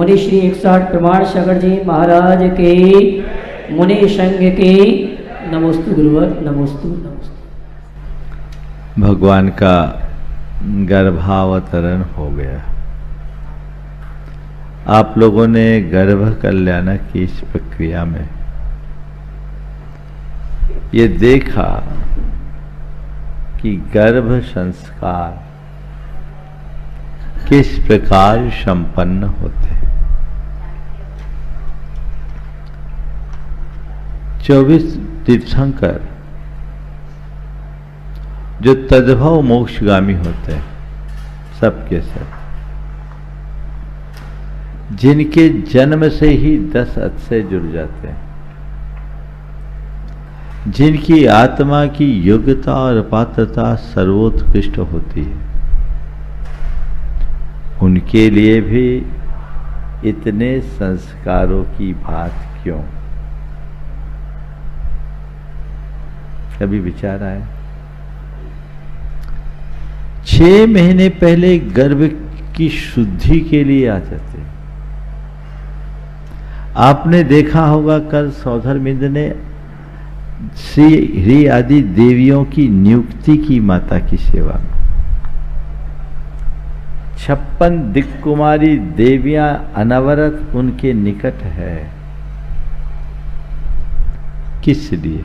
मुनि श्री 108 प्रमाण सागर जी महाराज के, मुनि संघ के नमोस्तु गुरुवर, नमोस्तु नमोस्तु। भगवान का गर्भावतरण हो गया। आप लोगों ने गर्भ कल्याण की इस प्रक्रिया में ये देखा कि गर्भ संस्कार किस प्रकार संपन्न होते हैं। 24 तीर्थंकर जो तद्भव मोक्षगामी होते हैं, सबके सब, जिनके जन्म से ही 10 अच्छे जुड़ जाते हैं, जिनकी आत्मा की योग्यता और पात्रता सर्वोत्कृष्ट होती है, उनके लिए भी इतने संस्कारों की बात क्यों? कभी विचार आया? 6 महीने पहले गर्भ की शुद्धि के लिए आ जाते। आपने देखा होगा कल सौधर्मिंद ने श्री आदि देवियों की नियुक्ति की माता की सेवा में। 56 दिक्कुमारी देवियां अनवरत उनके निकट है। किस लिए?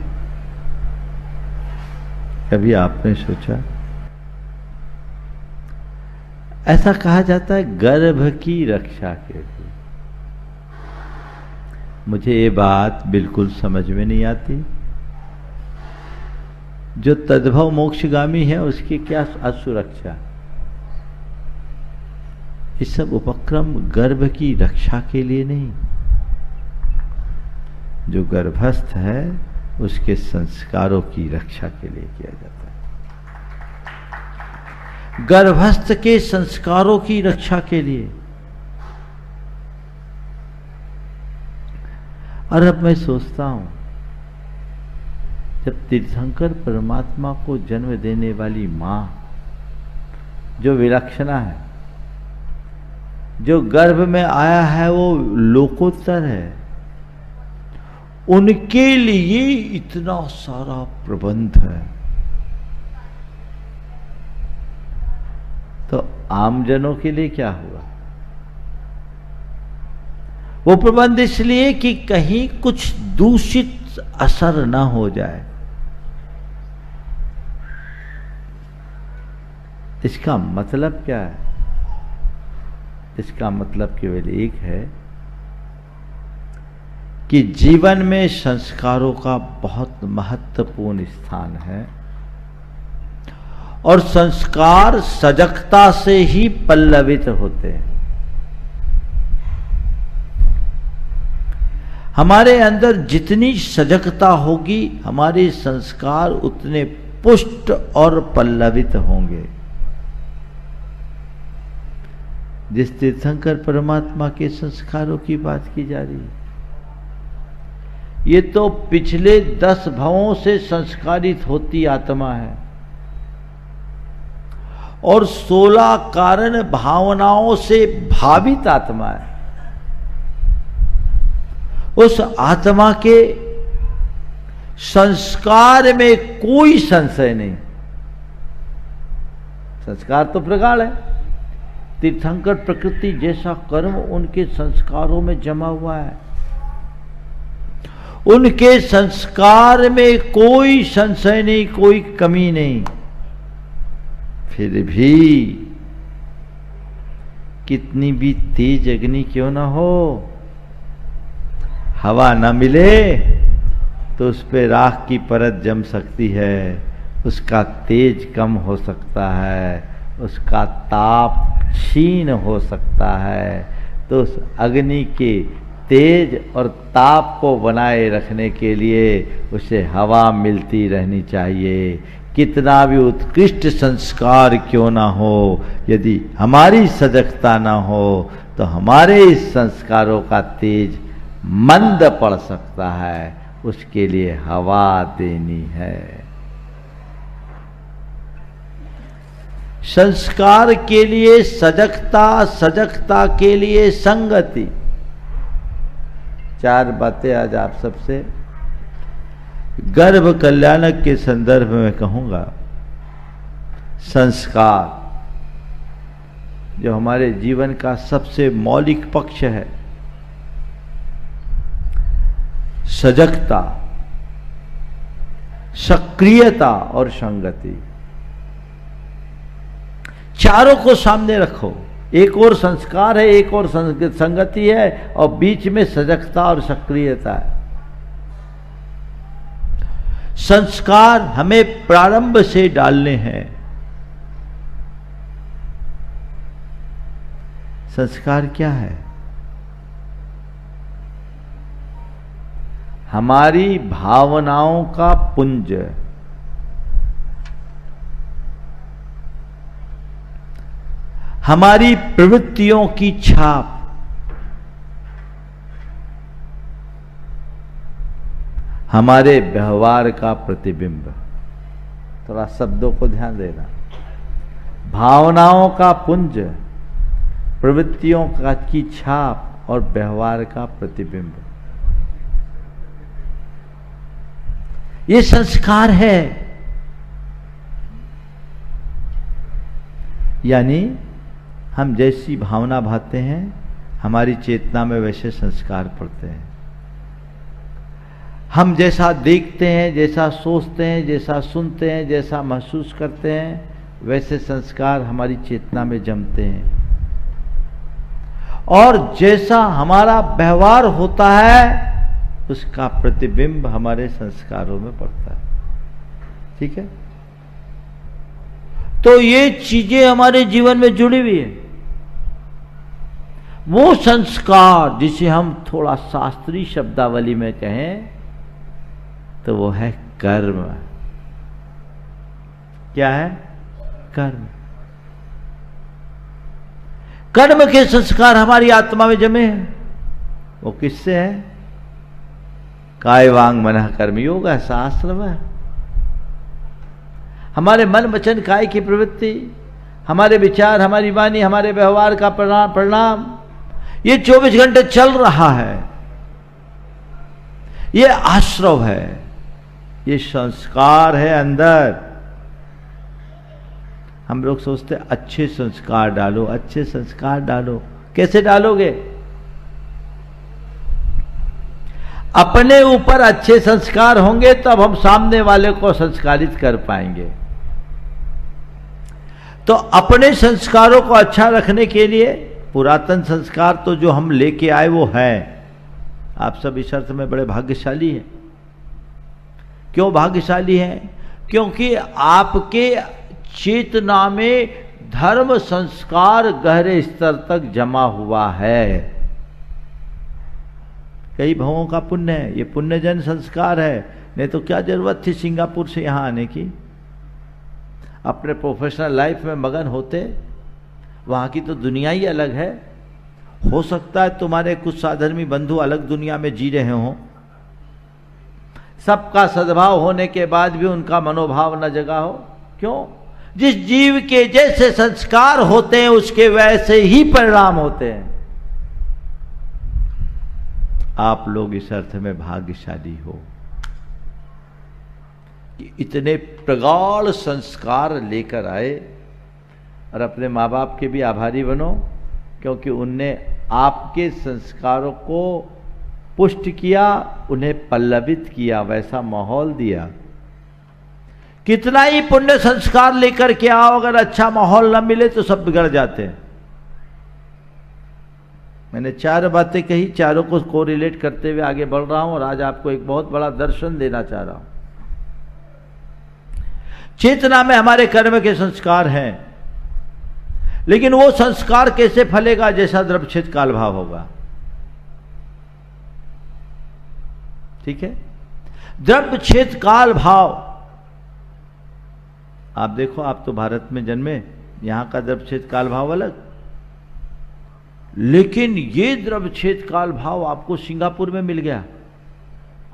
कभी आपने सोचा? ऐसा कहा जाता है गर्भ की रक्षा के लिए। मुझे ये बात बिल्कुल समझ में नहीं आती। जो तद्भव मोक्षगामी है उसकी क्या असुरक्षा? ये सब उपक्रम गर्भ की रक्षा के लिए नहीं। जो गर्भस्थ है उसके संस्कारों की रक्षा के लिए किया जाता है। गर्भस्थ के संस्कारों की रक्षा के लिए। और अब मैं सोचता हूं, जब तीर्थंकर परमात्मा को जन्म देने वाली मां जो विलक्षणा है, जो गर्भ में आया है वो लोकोत्तर है, उनके लिए इतना सारा प्रबंध है, तो आमजनों के लिए क्या हुआ? वो प्रबंध इसलिए कि कहीं कुछ दूषित असर ना हो जाए। इसका मतलब क्या है? इसका मतलब केवल एक है कि जीवन में संस्कारों का बहुत महत्वपूर्ण स्थान है और संस्कार सजगता से ही पल्लवित होते हैं। हमारे अंदर जितनी सजगता होगी, हमारे संस्कार उतने पुष्ट और पल्लवित होंगे। जिस तीर्थंकर परमात्मा के संस्कारों की बात की जा रही है, ये तो पिछले 10 भवों से संस्कारित होती आत्मा है और 16 कारण भावनाओं से भावित आत्मा है। उस आत्मा के संस्कार में कोई संशय नहीं। संस्कार तो प्रगाढ़ है। तीर्थंकर प्रकृति जैसा कर्म उनके संस्कारों में जमा हुआ है। उनके संस्कार में कोई संशय नहीं, कोई कमी नहीं। फिर भी कितनी भी तेज अग्नि क्यों ना हो, हवा न मिले तो उस पे राख की परत जम सकती है, उसका तेज कम हो सकता है, उसका ताप क्षीण हो सकता है। तो उस अग्नि के तेज और ताप को बनाए रखने के लिए उसे हवा मिलती रहनी चाहिए। कितना भी उत्कृष्ट संस्कार क्यों ना हो, यदि हमारी सजगता ना हो तो हमारे इस संस्कारों का तेज मंद पड़ सकता है। उसके लिए हवा देनी है। संस्कार के लिए सजगता, सजगता के लिए संगति। 4 बातें आज आप सबसे गर्भ कल्याणक के संदर्भ में कहूंगा। संस्कार जो हमारे जीवन का सबसे मौलिक पक्ष है, सजगता, सक्रियता और संगति, चारों को सामने रखो। एक और संस्कार है, एक और संगति है, और बीच में सजगता और सक्रियता है। संस्कार हमें प्रारंभ से डालने हैं। संस्कार क्या है? हमारी भावनाओं का पुंज, हमारी प्रवृत्तियों की छाप, हमारे व्यवहार का प्रतिबिंब। थोड़ा शब्दों को ध्यान देना। भावनाओं का पुंज, प्रवृत्तियों की छाप और व्यवहार का प्रतिबिंब, ये संस्कार है। यानी हम जैसी भावना भाते हैं, हमारी चेतना में वैसे संस्कार पड़ते हैं। हम जैसा देखते हैं, जैसा सोचते हैं, जैसा सुनते हैं, जैसा महसूस करते हैं, वैसे संस्कार हमारी चेतना में जमते हैं। और जैसा हमारा व्यवहार होता है, उसका प्रतिबिंब हमारे संस्कारों में पड़ता है। ठीक है? तो ये चीजें हमारे जीवन में जुड़ी हुई है। वो संस्कार जिसे हम थोड़ा शास्त्रीय शब्दावली में कहें तो वो है कर्म। क्या है? कर्म। कर्म के संस्कार हमारी आत्मा में जमे हैं। वो किससे है? काय वांग मनः कर्म योग है शास्त्र में। हमारे मन वचन काय की प्रवृत्ति, हमारे विचार, हमारी वाणी, हमारे व्यवहार का परिणाम, ये 24 घंटे चल रहा है। ये आश्रव है, ये संस्कार है अंदर। हम लोग सोचते अच्छे संस्कार डालो, अच्छे संस्कार डालो। कैसे डालोगे? अपने ऊपर अच्छे संस्कार होंगे तब हम सामने वाले को संस्कारित कर पाएंगे। तो अपने संस्कारों को अच्छा रखने के लिए पुरातन संस्कार तो जो हम लेके आए वो है। आप सब इस अर्थ में बड़े भाग्यशाली हैं। क्यों भाग्यशाली हैं? क्योंकि आपके चेतना में धर्म संस्कार गहरे स्तर तक जमा हुआ है। कई भावों का पुण्य है, ये पुण्यजन संस्कार है। नहीं तो क्या जरूरत थी सिंगापुर से यहां आने की? अपने प्रोफेशनल लाइफ में मगन होते। वहां की तो दुनिया ही अलग है। हो सकता है तुम्हारे कुछ साधर्मी बंधु अलग दुनिया में जी रहे हों, सबका सद्भाव होने के बाद भी उनका मनोभाव न जगा हो। क्यों? जिस जीव के जैसे संस्कार होते हैं उसके वैसे ही परिणाम होते हैं। आप लोग इस अर्थ में भाग्यशाली हो कि इतने प्रगाढ़ संस्कार लेकर आए। और अपने माँ बाप के भी आभारी बनो, क्योंकि उनने आपके संस्कारों को पुष्ट किया, उन्हें पल्लवित किया, वैसा माहौल दिया। कितना ही पुण्य संस्कार लेकर के आओ, अगर अच्छा माहौल न मिले तो सब बिगड़ जाते हैं। मैंने 4 बातें कही, चारों को कोरिलेट करते हुए आगे बढ़ रहा हूं और आज आपको एक बहुत बड़ा दर्शन देना चाह रहा हूं। चेतना में हमारे कर्म के संस्कार हैं, लेकिन वो संस्कार कैसे फलेगा? जैसा द्रव्यच्छेद काल भाव होगा। ठीक है? द्रव्यच्छेद काल भाव। आप देखो, आप तो भारत में जन्मे, यहां का द्रव्यच्छेद काल भाव अलग, लेकिन ये द्रव्यच्छेद काल भाव आपको सिंगापुर में मिल गया,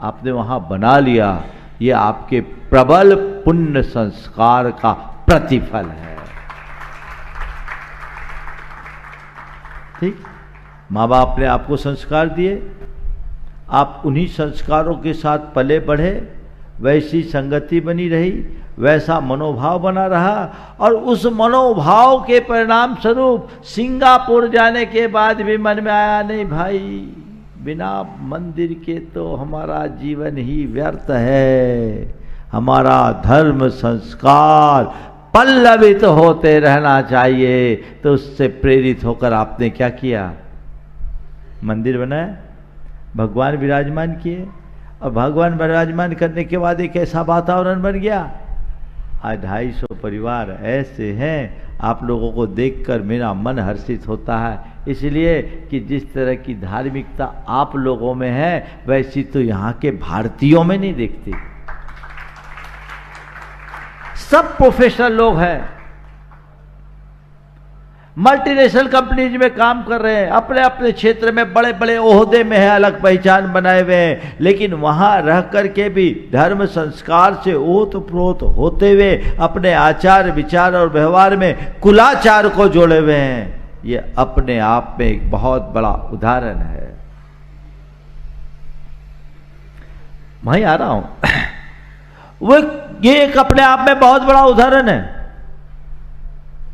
आपने वहां बना लिया। ये आपके प्रबल पुण्य संस्कार का प्रतिफल है। ठीक, माँ बाप ने आपको संस्कार दिए, आप उन्हीं संस्कारों के साथ पले बढ़े, वैसी संगति बनी रही, वैसा मनोभाव बना रहा, और उस मनोभाव के परिणाम स्वरूप सिंगापुर जाने के बाद भी मन में आया नहीं भाई, बिना मंदिर के तो हमारा जीवन ही व्यर्थ है, हमारा धर्म संस्कार पल्लवित होते रहना चाहिए। तो उससे प्रेरित होकर आपने क्या किया, मंदिर बनाया, भगवान विराजमान किए, और भगवान विराजमान करने के बाद एक ऐसा वातावरण बन गया, आज 250 परिवार ऐसे हैं, आप लोगों को देखकर मेरा मन हर्षित होता है, इसलिए कि जिस तरह की धार्मिकता आप लोगों में है वैसी तो यहाँ के भारतीयों में नहीं देखती। सब प्रोफेशनल लोग हैं, मल्टीनेशनल कंपनीज में काम कर रहे हैं, अपने अपने क्षेत्र में बड़े बड़े ओहदे में है, अलग पहचान बनाए हुए हैं, लेकिन वहां रह करके भी धर्म संस्कार से ओतप्रोत होते हुए अपने आचार विचार और व्यवहार में कुलाचार को जोड़े हुए हैं। ये अपने आप में एक बहुत बड़ा उदाहरण है। वहीं आ रहा हूं वो, ये एक अपने आप में बहुत बड़ा उदाहरण है।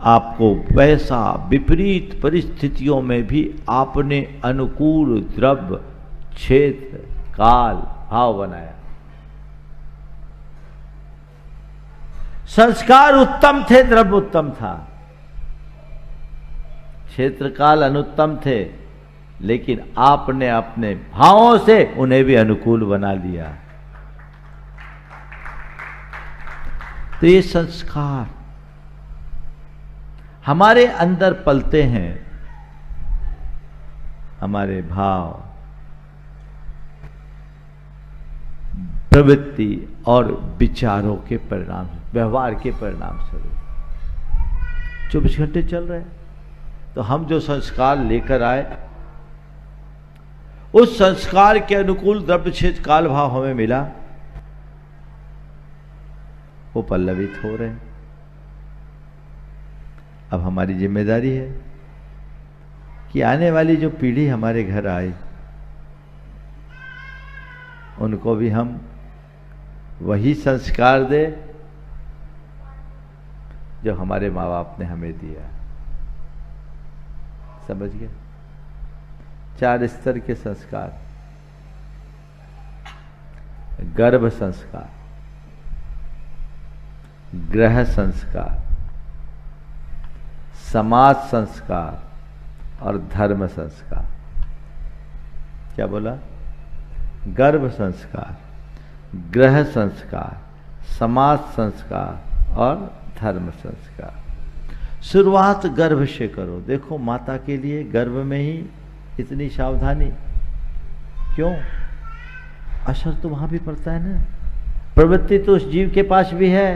आपको वैसा विपरीत परिस्थितियों में भी आपने अनुकूल द्रव्य क्षेत्र काल भाव बनाया। संस्कार उत्तम थे, द्रव्य उत्तम था, क्षेत्र काल अनुत्तम थे, लेकिन आपने अपने भावों से उन्हें भी अनुकूल बना लिया। तो ये संस्कार हमारे अंदर पलते हैं, हमारे भाव, प्रवृत्ति और विचारों के परिणाम, व्यवहार के परिणाम स्वरूप 24 घंटे चल रहे हैं। तो हम जो संस्कार लेकर आए, उस संस्कार के अनुकूल द्रव्य क्षेत्र काल भाव हमें मिला, वो पल्लवित हो रहे हैं। अब हमारी जिम्मेदारी है कि आने वाली जो पीढ़ी हमारे घर आई, उनको भी हम वही संस्कार दे जो हमारे माँ बाप ने हमें दिया। समझ गए? 4 स्तर के संस्कार, गर्भ संस्कार, ग्रह संस्कार, समाज संस्कार और धर्म संस्कार। क्या बोला? गर्भ संस्कार, ग्रह संस्कार, समाज संस्कार और धर्म संस्कार। शुरुआत गर्भ से करो। देखो, माता के लिए गर्भ में ही इतनी सावधानी क्यों? असर तो वहां भी पड़ता है ना। प्रवृत्ति तो उस जीव के पास भी है,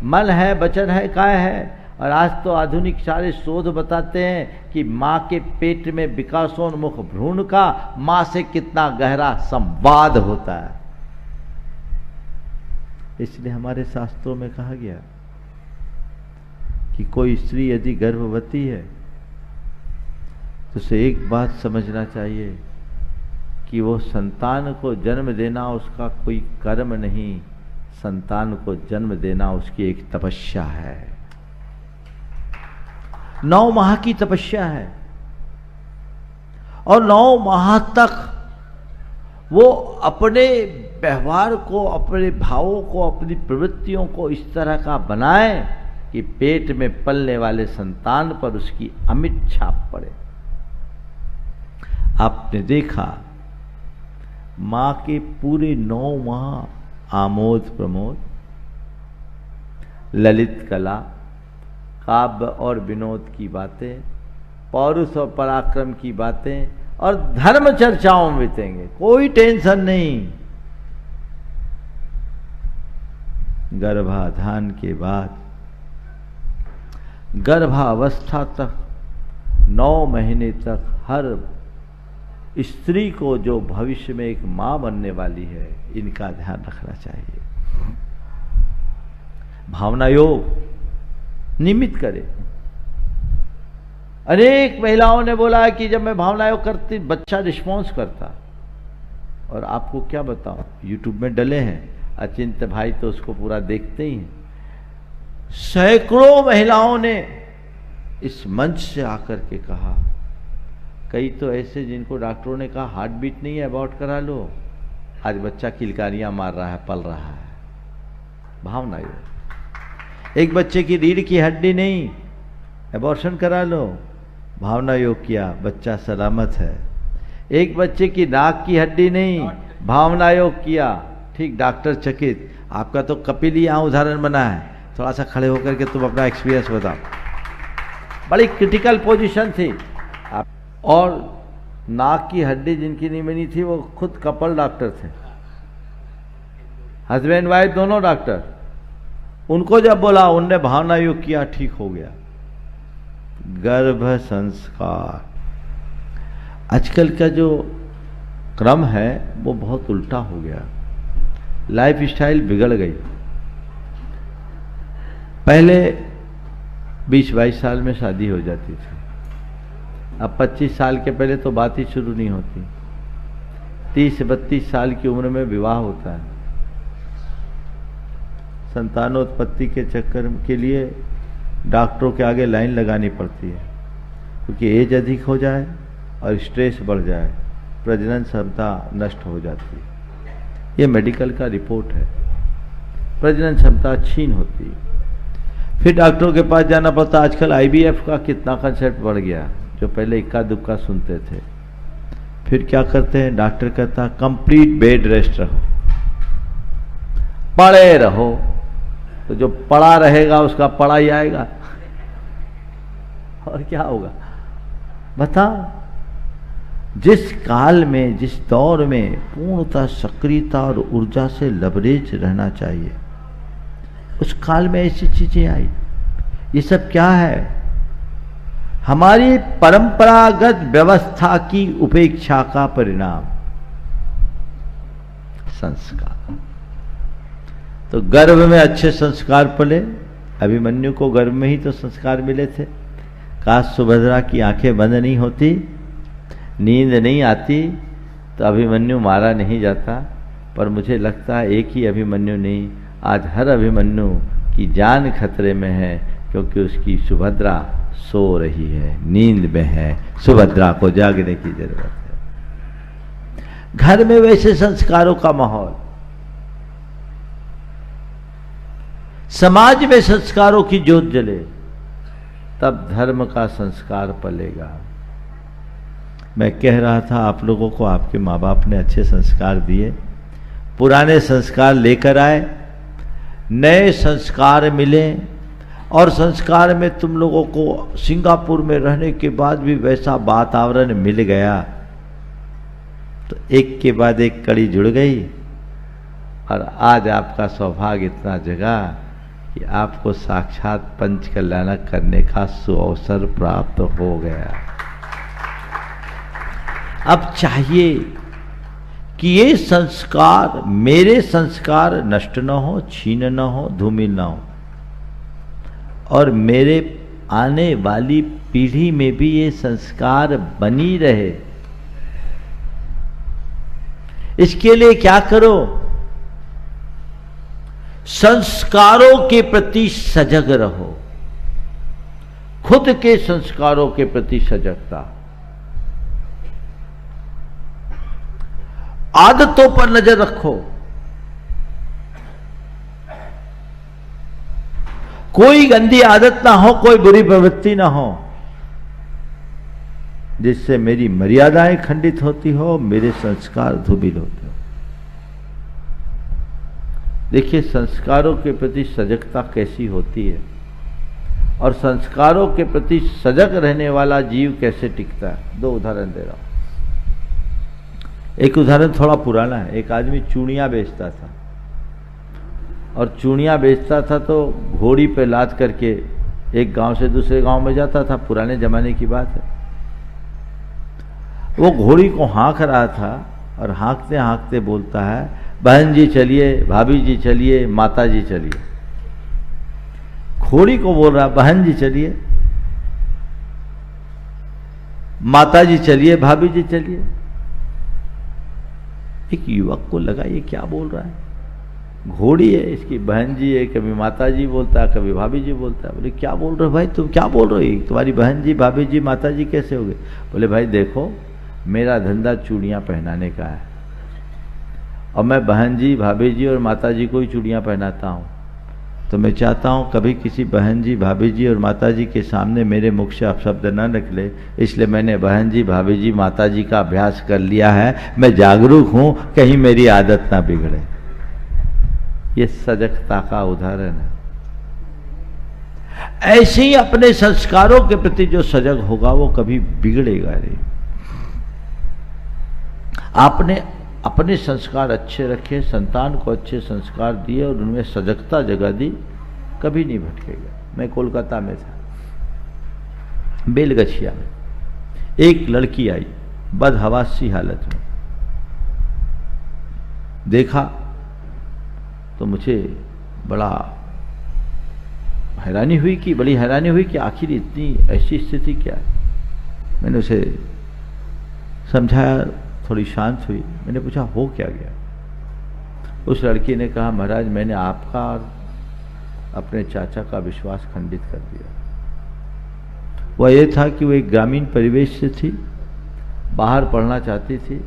मन है, वचन है, काय है। और आज तो आधुनिक सारे शोध बताते हैं कि माँ के पेट में विकासोन्मुख भ्रूण का माँ से कितना गहरा संवाद होता है। इसलिए हमारे शास्त्रों में कहा गया कि कोई स्त्री यदि गर्भवती है तो उसे एक बात समझना चाहिए कि वो संतान को जन्म देना उसका कोई कर्म नहीं, संतान को जन्म देना उसकी एक तपस्या है। 9 माह की तपस्या है, और 9 माह तक वो अपने व्यवहार को, अपने भावों को, अपनी प्रवृत्तियों को इस तरह का बनाए कि पेट में पलने वाले संतान पर उसकी अमिट छाप पड़े। आपने देखा, मां के पूरे 9 माह आमोद प्रमोद, ललित कला, काव्य और विनोद की बातें, पौरुष और पराक्रम की बातें और धर्म चर्चाओं में बीतेंगे, कोई टेंशन नहीं। गर्भाधान के बाद गर्भावस्था तक 9 महीने तक हर स्त्री को जो भविष्य में एक मां बनने वाली है, इनका ध्यान रखना चाहिए। भावना योग निमित्त करे। अनेक महिलाओं ने बोला कि जब मैं भावना योग करती बच्चा रिस्पॉन्स करता। और आपको क्या बताऊं, यूट्यूब में डले हैं, अचिंत्य भाई तो उसको पूरा देखते ही हैं। सैकड़ों महिलाओं ने इस मंच से आकर के कहा, कई तो ऐसे जिनको डॉक्टरों ने कहा हार्ट बीट नहीं है, अबॉर्ट करा लो, आज बच्चा किलकारियां मार रहा है, पल रहा है। भावना योग। एक बच्चे की रीढ़ की हड्डी नहीं, एबॉर्शन करा लो, भावना योग किया, बच्चा सलामत है। एक बच्चे की नाक की हड्डी नहीं, भावना योग किया, ठीक डॉक्टर चकित। आपका तो कपिल ही यहाँ उदाहरण बना है। थोड़ा सा खड़े होकर के तुम अपना एक्सपीरियंस बताओ। बड़ी क्रिटिकल पोजीशन थी आप, और नाक की हड्डी जिनकी नहीं बनी थी वो खुद कपल डॉक्टर थे, हस्बैंड वाइफ दोनों डॉक्टर। उनको जब बोला, उनने भावना योग किया, ठीक हो गया। गर्भ संस्कार, आजकल का जो क्रम है वो बहुत उल्टा हो गया, लाइफ स्टाइल बिगड़ गई। पहले 20-22 साल में शादी हो जाती थी, अब 25 साल के पहले तो बात ही शुरू नहीं होती। 30-32 साल की उम्र में विवाह होता है। संतानोत्पत्ति के चक्कर के लिए डॉक्टरों के आगे लाइन लगानी पड़ती है, क्योंकि एज अधिक हो जाए और स्ट्रेस बढ़ जाए, प्रजनन क्षमता नष्ट हो जाती है। ये मेडिकल का रिपोर्ट है, प्रजनन क्षमता क्षीण होती है। फिर डॉक्टरों के पास जाना पड़ता। आजकल IVF का कितना कंसेप्ट बढ़ गया, जो पहले इक्का दुक्का सुनते थे। फिर क्या करते हैं, डॉक्टर कहता कंप्लीट बेड रेस्ट रहो, पड़े रहो, तो जो पड़ा रहेगा उसका पड़ा ही आएगा, और क्या होगा बताओ। जिस काल में, जिस दौर में पूर्णतः सक्रियता और ऊर्जा से लबरेज रहना चाहिए, उस काल में ऐसी चीजें आई। ये सब क्या है, हमारी परंपरागत व्यवस्था की उपेक्षा का परिणाम, संस्कार। तो गर्भ में अच्छे संस्कार पले। अभिमन्यु को गर्भ में ही तो संस्कार मिले थे। काश सुभद्रा की आंखें बंद नहीं होती, नींद नहीं आती, तो अभिमन्यु मारा नहीं जाता। पर मुझे लगता है एक ही अभिमन्यु नहीं, आज हर अभिमन्यु की जान खतरे में है, क्योंकि उसकी सुभद्रा सो रही है, नींद में है। सुभद्रा को जागने की जरूरत है। घर में वैसे संस्कारों का माहौल, समाज में संस्कारों की ज्योत जले, तब धर्म का संस्कार पलेगा। मैं कह रहा था आप लोगों को, आपके माँ बाप ने अच्छे संस्कार दिए, पुराने संस्कार लेकर आए, नए संस्कार मिले, और संस्कार में तुम लोगों को सिंगापुर में रहने के बाद भी वैसा वातावरण मिल गया, तो एक के बाद एक कड़ी जुड़ गई। और आज आपका सौभाग्य इतना जगा कि आपको साक्षात पंच कल्याण करने का सुअवसर प्राप्त हो गया। अब चाहिए कि ये संस्कार, मेरे संस्कार नष्ट न हो, छीन न हो, धूमिल न हो, और मेरे आने वाली पीढ़ी में भी ये संस्कार बनी रहे। इसके लिए क्या करो, संस्कारों के प्रति सजग रहो, खुद के संस्कारों के प्रति सजगता, आदतों पर नजर रखो। कोई गंदी आदत ना हो, कोई बुरी प्रवृत्ति ना हो जिससे मेरी मर्यादाएं खंडित होती हो, मेरे संस्कार धूमिल होते हो। देखिए संस्कारों के प्रति सजगता कैसी होती है, और संस्कारों के प्रति सजग रहने वाला जीव कैसे टिकता है। दो उदाहरण दे रहा हूं। एक उदाहरण थोड़ा पुराना है। एक आदमी चूड़ियां बेचता था, और चूड़ियां बेचता था तो घोड़ी पे लाद करके एक गांव से दूसरे गांव में जाता था। पुराने जमाने की बात है। वो घोड़ी को हाँक रहा था, और हाँकते हाँकते बोलता है, बहन जी चलिए, भाभी जी चलिए, माता जी चलिए। घोड़ी को बोल रहा, बहन जी चलिए। माताजी चलिए, भाभी जी चलिए। एक युवक को लगा ये क्या बोल रहा है, घोड़ी है, इसकी बहन जी है, कभी माताजी बोलता है, कभी भाभी जी बोलता है। बोले क्या बोल रहे हो भाई, तुम क्या बोल रहे हो, तुम्हारी बहन जी, भाभी जी, माताजी कैसे हो गए? बोले भाई देखो, मेरा धंधा चूड़ियाँ पहनाने का है और मैं बहन जी, भाभी जी और माताजी को ही चूड़ियाँ पहनाता हूँ, तो मैं चाहता हूँ कभी किसी बहन जी, भाभी जी और माताजी के सामने मेरे मुख से अपशब्द न निकले, इसलिए मैंने बहन जी, भाभी जी, माताजी का अभ्यास कर लिया है। मैं जागरूक हूँ, कहीं मेरी आदत ना बिगड़े। ये सजगता का उदाहरण है। ऐसे ही अपने संस्कारों के प्रति जो सजग होगा वो कभी बिगड़ेगा नहीं। आपने अपने संस्कार अच्छे रखे, संतान को अच्छे संस्कार दिए और उनमें सजगता जगा दी, कभी नहीं भटकेगा। मैं कोलकाता में था, बेलगछिया में एक लड़की आई बदहवास सी हालत में। देखा तो मुझे बड़ी हैरानी हुई कि आखिर इतनी ऐसी स्थिति क्या है। मैंने उसे समझाया, थोड़ी शांत हुई। मैंने पूछा हो क्या गया? उस लड़की ने कहा महाराज मैंने आपका और अपने चाचा का विश्वास खंडित कर दिया। वह ये था कि वो एक ग्रामीण परिवेश से थी, बाहर पढ़ना चाहती थी।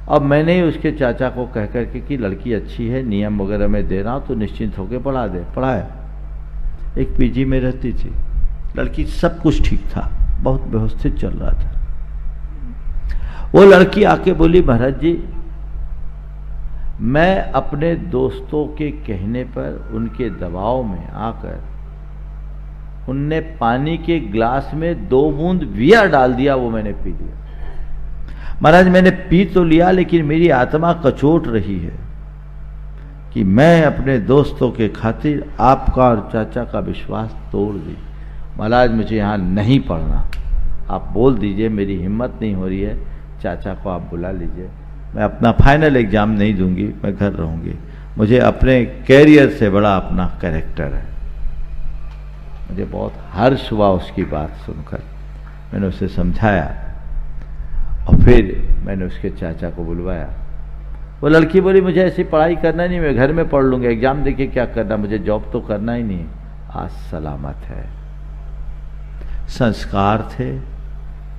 अब मैंने ही उसके चाचा को कह करके कि लड़की अच्छी है, नियम वगैरह मैं दे रहा हूँ तो निश्चिंत होकर पढ़ा दे। पढ़ाया। एक पीजी में रहती थी लड़की, सब कुछ ठीक था, बहुत व्यवस्थित चल रहा था। वो लड़की आके बोली महाराज जी मैं अपने दोस्तों के कहने पर, उनके दबाव में आकर, उनने पानी के गिलास में 2 बूंद बियर डाल दिया, वो मैंने पी लिया। महाराज मैंने पी तो लिया लेकिन मेरी आत्मा कचोट रही है कि मैं अपने दोस्तों के खातिर आपका और चाचा का विश्वास तोड़ दी। महाराज मुझे यहाँ नहीं पढ़ना, आप बोल दीजिए, मेरी हिम्मत नहीं हो रही है, चाचा को आप बुला लीजिए, मैं अपना फाइनल एग्जाम नहीं दूंगी, मैं घर रहूंगी, मुझे अपने कैरियर से बड़ा अपना कैरेक्टर है। मुझे बहुत हर्ष हुआ उसकी बात सुनकर। मैंने उसे समझाया और फिर मैंने उसके चाचा को बुलवाया। वो लड़की बोली मुझे ऐसी पढ़ाई करना नहीं, मैं घर में पढ़ लूंगी, एग्जाम देके क्या करना, मुझे जॉब तो करना ही नहीं। आज सलामत है। संस्कार थे,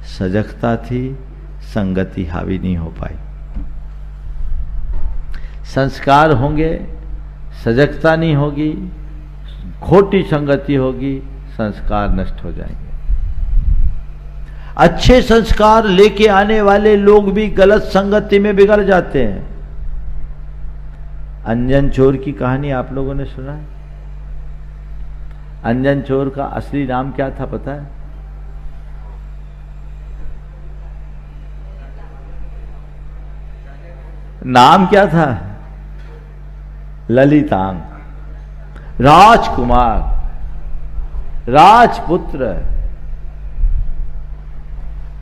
सजगता थी, संगति हावी नहीं हो पाई। संस्कार होंगे, सजगता नहीं होगी, खोटी संगति होगी, संस्कार नष्ट हो जाएंगे। अच्छे संस्कार लेके आने वाले लोग भी गलत संगति में बिगड़ जाते हैं। अंजन चोर की कहानी आप लोगों ने सुना है? अंजन चोर का असली नाम क्या था पता है? नाम क्या था? ललितांग, राजकुमार, राजपुत्र,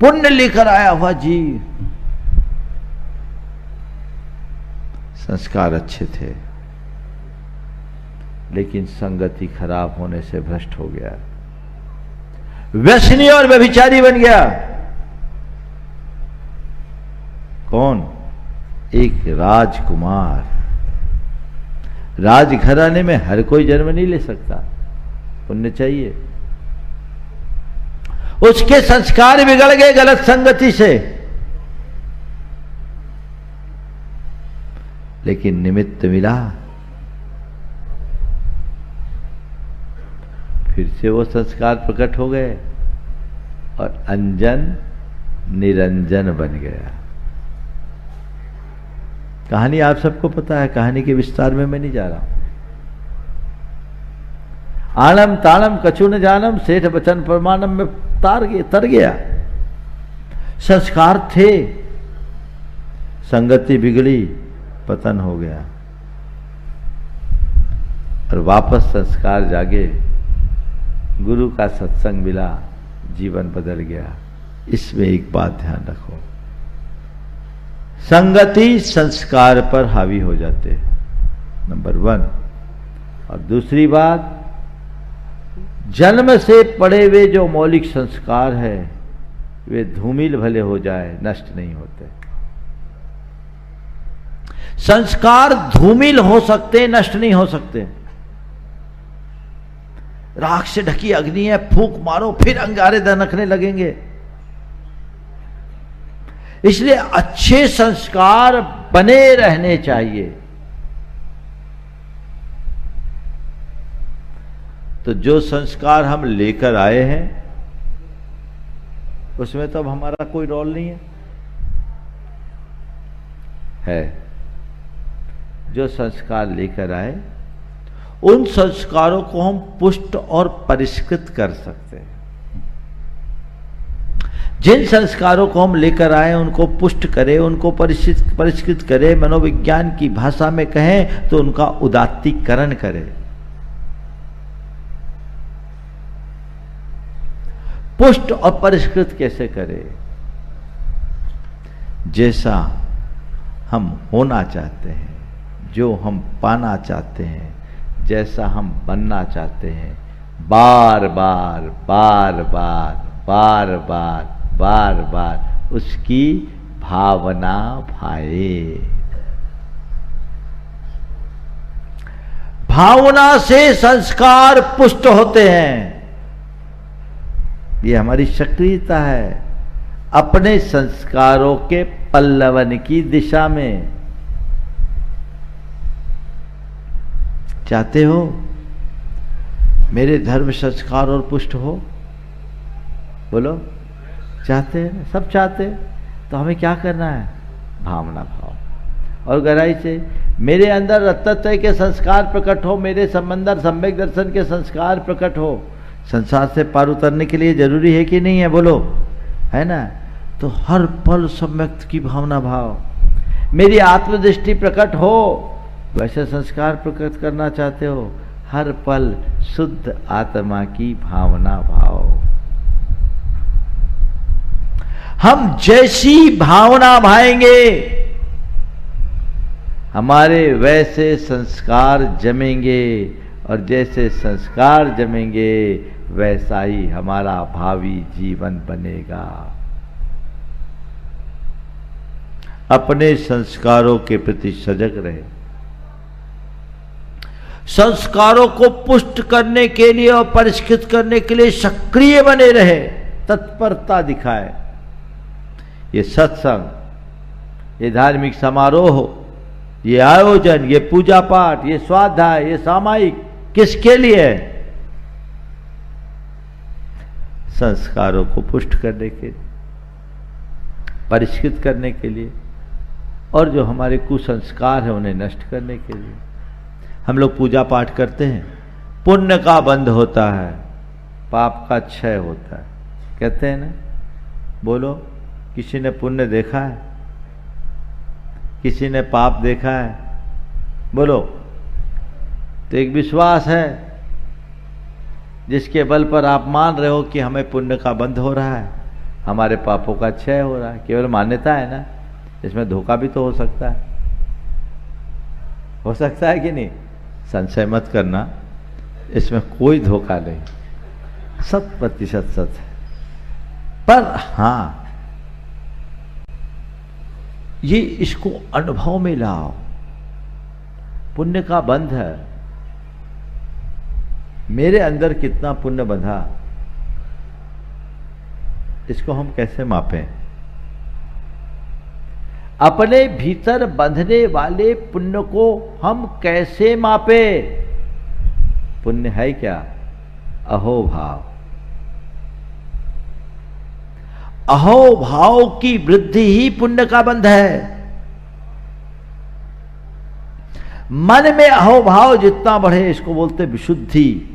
पुण्य लेकर आया हुआ जीव। संस्कार अच्छे थे लेकिन संगति खराब होने से भ्रष्ट हो गया, व्यसनी और व्यभिचारी बन गया। कौन? एक राजकुमार। राजघराने में हर कोई जन्म नहीं ले सकता, पुण्य चाहिए। उसके संस्कार बिगड़ गए गलत संगति से, लेकिन निमित्त मिला, फिर से वो संस्कार प्रकट हो गए और अंजन निरंजन बन गया। कहानी आप सबको पता है, कहानी के विस्तार में मैं नहीं जा रहा हूं। आलम तालम कछु न जानम, सेठ बचन प्रमाणम में तर गया। संस्कार थे, संगति बिगड़ी, पतन हो गया और वापस संस्कार जागे, गुरु का सत्संग मिला, जीवन बदल गया। इसमें एक बात ध्यान रखो, संगति संस्कार पर हावी हो जाते हैं, नंबर 1। और दूसरी बात, जन्म से पड़े हुए जो मौलिक संस्कार है, वे धूमिल भले हो जाए, नष्ट नहीं होते। संस्कार धूमिल हो सकते, नष्ट नहीं हो सकते। राख से ढकी अग्नि है, फूंक मारो फिर अंगारे दनकने लगेंगे। इसलिए अच्छे संस्कार बने रहने चाहिए। तो जो संस्कार हम लेकर आए हैं उसमें तो अब हमारा कोई रोल नहीं है। जो संस्कार लेकर आए उन संस्कारों को हम पुष्ट और परिष्कृत कर सकते हैं। जिन संस्कारों को हम लेकर आए उनको पुष्ट करें, उनको परिष्कृत करें, मनोविज्ञान की भाषा में कहें तो उनका उदात्तीकरण करें। पुष्ट और परिष्कृत कैसे करें? जैसा हम होना चाहते हैं, जो हम पाना चाहते हैं, जैसा हम बनना चाहते हैं, बार बार बार बार बार बार बार बार उसकी भावना भाए। भावना से संस्कार पुष्ट होते हैं। ये हमारी सक्रियता है अपने संस्कारों के पल्लवन की दिशा में। चाहते हो मेरे धर्म संस्कार और पुष्ट हो? बोलो, चाहते हैं? सब चाहते हैं। तो हमें क्या करना है? भावना भाव और गहराई से मेरे अंदर रत्तत्व के संस्कार प्रकट हो, मेरे संबंधर सम्यक दर्शन के संस्कार प्रकट हो। संसार से पार उतरने के लिए जरूरी है कि नहीं है? बोलो, है ना? तो हर पल सम्यक की भावना भाव, मेरी आत्मदृष्टि प्रकट हो, वैसे संस्कार प्रकट करना चाहते हो, हर पल शुद्ध आत्मा की भावना भाव। हम जैसी भावना भाएंगे हमारे वैसे संस्कार जमेंगे, और जैसे संस्कार जमेंगे वैसा ही हमारा भावी जीवन बनेगा। अपने संस्कारों के प्रति सजग रहे। संस्कारों को पुष्ट करने के लिए और परिष्कृत करने के लिए सक्रिय बने रहे, तत्परता दिखाए। ये सत्संग, ये धार्मिक समारोह, ये आयोजन, ये पूजा पाठ, ये स्वाध्याय, ये सामायिक किसके लिए है? संस्कारों को पुष्ट करने के लिए, परिष्कृत करने के लिए, और जो हमारे कुसंस्कार हैं उन्हें नष्ट करने के लिए। हम लोग पूजा पाठ करते हैं, पुण्य का बंध होता है, पाप का क्षय होता है, कहते हैं ना? बोलो, किसी ने पुण्य देखा है? किसी ने पाप देखा है? बोलो। तो एक विश्वास है जिसके बल पर आप मान रहे हो कि हमें पुण्य का बंध हो रहा है, हमारे पापों का क्षय हो रहा है। केवल मान्यता है ना, इसमें धोखा भी तो हो सकता है। हो सकता है कि नहीं? संशय मत करना, इसमें कोई धोखा नहीं, 100% सच है। पर हाँ, ये इसको अनुभव में लाओ। पुण्य का बंध है, मेरे अंदर कितना पुण्य बंधा, इसको हम कैसे मापें? अपने भीतर बंधने वाले पुण्य को हम कैसे मापे? पुण्य है क्या? अहोभाव। अहोभाव की वृद्धि ही पुण्य का बंध है। मन में अहोभाव जितना बढ़े, इसको बोलते विशुद्धि।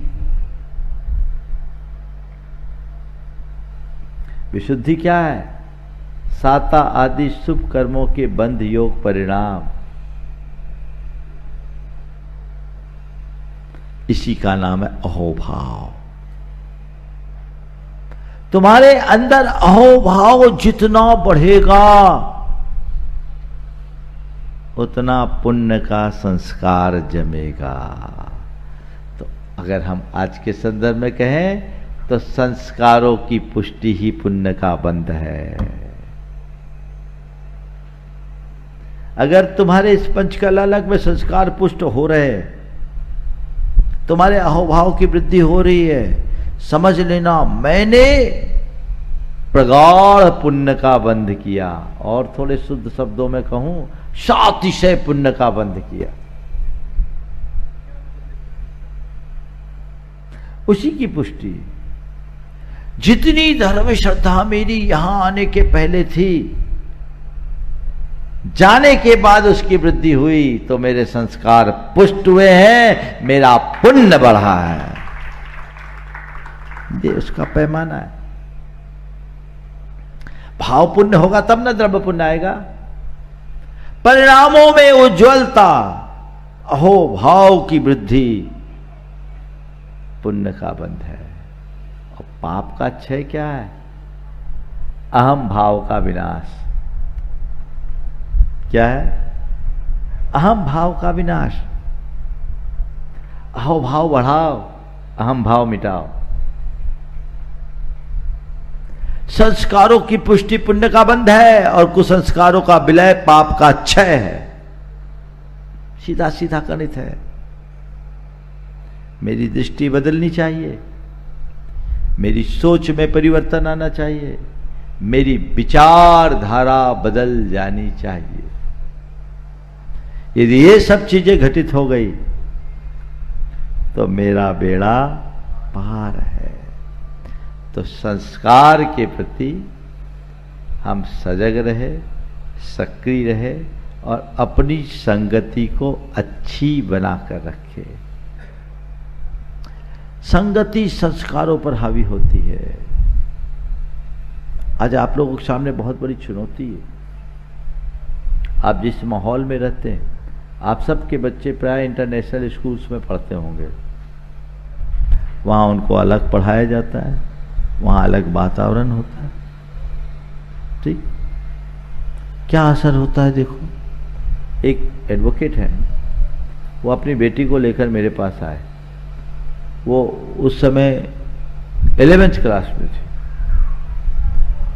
विशुद्धि क्या है? साता आदि शुभ कर्मों के बंध योग परिणाम, इसी का नाम है अहोभाव। तुम्हारे अंदर अहोभाव जितना बढ़ेगा उतना पुण्य का संस्कार जमेगा। तो अगर हम आज के संदर्भ में कहें तो संस्कारों की पुष्टि ही पुण्य का बंध है। अगर तुम्हारे इस पंचकलालक में संस्कार पुष्ट हो रहे, तुम्हारे अहोभाव की वृद्धि हो रही है, समझ लेना मैंने प्रगाढ़ पुण्य का बंध किया, और थोड़े शुद्ध शब्दों में कहूं सातिशय पुण्य का बंध किया। उसी की पुष्टि। जितनी धर्म श्रद्धा मेरी यहां आने के पहले थी, जाने के बाद उसकी वृद्धि हुई तो मेरे संस्कार पुष्ट हुए हैं, मेरा पुण्य बढ़ा है। ये उसका पैमाना है। भाव पुण्य होगा तब ना द्रव्य पुण्य आएगा। परिणामों में उज्ज्वलता, अहो भाव की वृद्धि पुण्य का बंध है। और पाप का क्षय क्या है? अहम भाव का विनाश। क्या है? अहम भाव का विनाश। अहो भाव बढ़ाओ, अहम भाव मिटाओ। संस्कारों की पुष्टि पुण्य का बंध है, और कुसंस्कारों का विलय पाप का क्षय है। सीधा सीधा गणित है। मेरी दृष्टि बदलनी चाहिए, मेरी सोच में परिवर्तन आना चाहिए, मेरी विचारधारा बदल जानी चाहिए। यदि ये सब चीजें घटित हो गई तो मेरा बेड़ा पार है। तो संस्कार के प्रति हम सजग रहे, सक्रिय रहे, और अपनी संगति को अच्छी बनाकर रखे। संगति संस्कारों पर हावी होती है। आज आप लोगों के सामने बहुत बड़ी चुनौती है। आप जिस माहौल में रहते हैं, आप सबके बच्चे प्राय इंटरनेशनल स्कूल्स में पढ़ते होंगे। वहाँ उनको अलग पढ़ाया जाता है, वहाँ अलग वातावरण होता है। ठीक, क्या असर होता है देखो। एक एडवोकेट है, वो अपनी बेटी को लेकर मेरे पास आए। वो उस समय 11th क्लास में थे,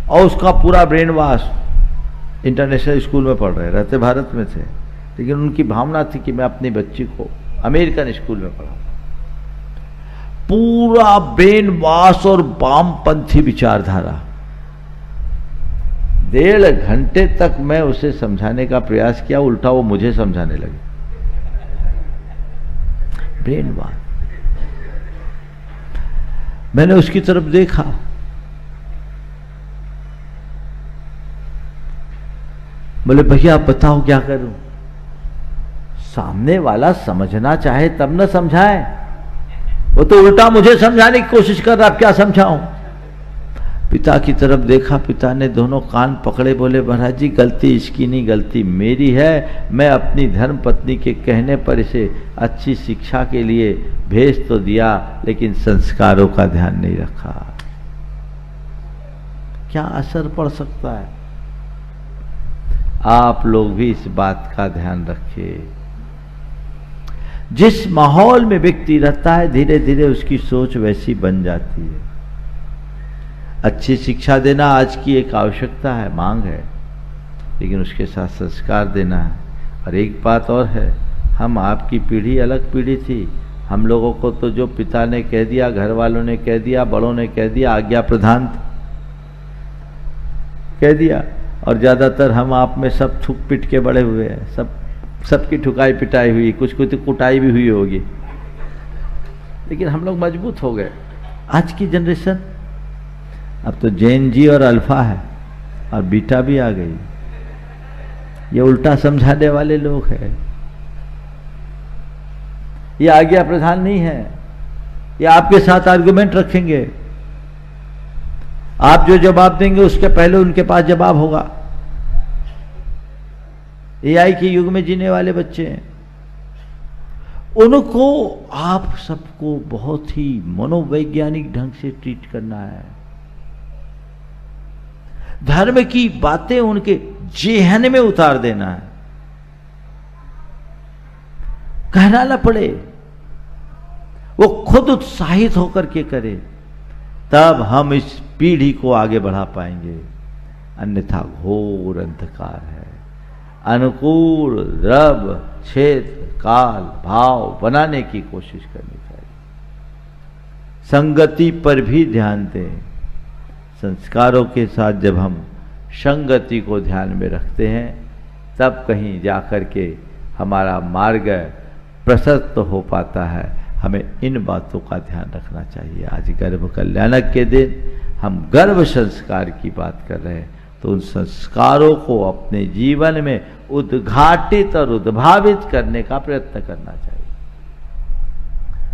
और उसका पूरा ब्रेन वॉश, इंटरनेशनल स्कूल में पढ़ रहे, रहते भारत में थे, लेकिन उनकी भावना थी कि मैं अपनी बच्ची को अमेरिकन स्कूल में पढ़ाऊं। पूरा ब्रेन वॉश और वामपंथी विचारधारा। 1.5 घंटे तक मैं उसे समझाने का प्रयास किया, उल्टा वो मुझे समझाने लगे। Brain wash. मैंने उसकी तरफ देखा, बोले भैया आप बताओ क्या करूं। सामने वाला समझना चाहे तब न समझाए, वो तो उल्टा मुझे समझाने की कोशिश कर रहा, अब क्या समझाऊं। पिता की तरफ देखा, पिता ने दोनों कान पकड़े, बोले महाराज जी गलती इसकी नहीं, गलती मेरी है। मैं अपनी धर्म पत्नी के कहने पर इसे अच्छी शिक्षा के लिए भेज तो दिया, लेकिन संस्कारों का ध्यान नहीं रखा। क्या असर पड़ सकता है? आप लोग भी इस बात का ध्यान रखिए। जिस माहौल में व्यक्ति रहता है, धीरे धीरे उसकी सोच वैसी बन जाती है। अच्छी शिक्षा देना आज की एक आवश्यकता है, मांग है, लेकिन उसके साथ संस्कार देना है। और एक बात और है, हम आपकी पीढ़ी अलग पीढ़ी थी। हम लोगों को तो जो पिता ने कह दिया, घर वालों ने कह दिया, बड़ों ने कह दिया, आज्ञा प्रधान कह दिया, और ज्यादातर हम आप में सब थूक पीट के बड़े हुए हैं। सबकी ठुकाई पिटाई हुई, कुछ कुछ कुटाई भी हुई होगी, लेकिन हम लोग मजबूत हो गए। आज की जनरेशन अब तो जेन जी और अल्फा है, और बीटा भी आ गई। ये उल्टा समझाने वाले लोग हैं। ये आज्ञा प्रधान नहीं है, ये आपके साथ आर्गुमेंट रखेंगे। आप जो जवाब देंगे उसके पहले उनके पास जवाब होगा। एआई के युग में जीने वाले बच्चे हैं, उनको आप सबको बहुत ही मनोवैज्ञानिक ढंग से ट्रीट करना है। धर्म की बातें उनके जेहन में उतार देना है, कहना ना पड़े, वो खुद उत्साहित होकर के करे। तब हम इस पीढ़ी को आगे बढ़ा पाएंगे, अन्यथा घोर अंधकार है। अनुकूल रब क्षेत्र काल भाव बनाने की कोशिश करनी चाहिए। संगति पर भी ध्यान दें। संस्कारों के साथ जब हम संगति को ध्यान में रखते हैं, तब कहीं जाकर के हमारा मार्ग प्रशस्त हो पाता है। हमें इन बातों का ध्यान रखना चाहिए। आज गर्भ कल्याणक के दिन हम गर्भ संस्कार की बात कर रहे हैं, तो उन संस्कारों को अपने जीवन में उद्घाटित और उद्भावित करने का प्रयत्न करना चाहिए।